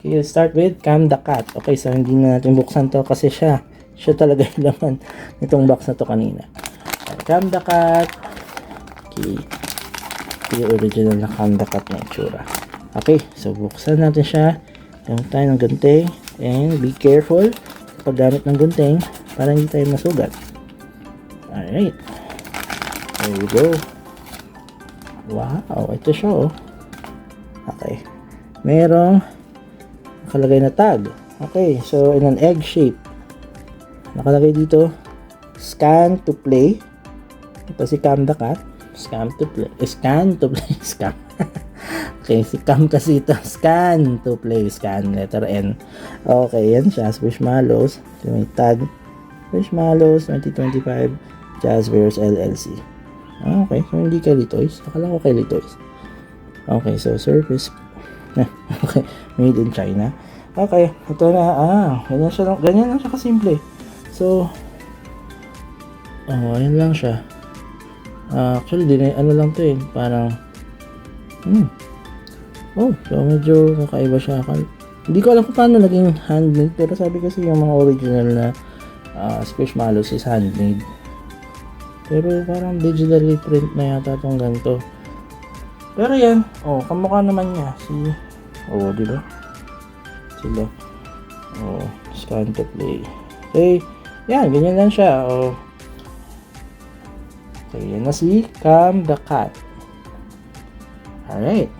Okay, let's start with Cam the Cat. Okay, so hindi na natin buksan to kasi siya talaga yung laman nitong box na to kanina. Cam the Cat. Okay, yung original na Cam the Cat na itsura. Okay, so buksan natin siya. Yung tayo ng gunting. And be careful paggamit ng gunting para hindi tayo masugat. Alright. There we go. Wow, ito siya oh. Okay. Merong nakalagay na tag. Okay, so in an egg shape. Nakalagay dito, scan to play. Ito si Cam the Cat. Scan to play. Scan to play. Scan. Okay, si Cam kasi ito. Scan to play. Scan, letter N. Okay, yan siya. Squishmallows. So, may tag. Squishmallows 2025 Jazzwares LLC. Okay, so hindi kay Litoys. Akala ko kay Litoys. Okay, so surface. Okay, made in China. Okay, ito na. Ganyan lang siya kasimple. So, ayan lang siya. Actually, ano lang to eh. Parang, so medyo kakaiba siya. Hindi ko alam kung paano naging handmade. Pero sabi kasi yung mga original na Squishmallows is handmade. Pero parang digitally print na yata itong ganito. Pero yan, kamukha naman niya di ba? Sila. Scan to play. Okay, yan, ganyan lang siya. Okay, yan na si Cam the Cat. Alright.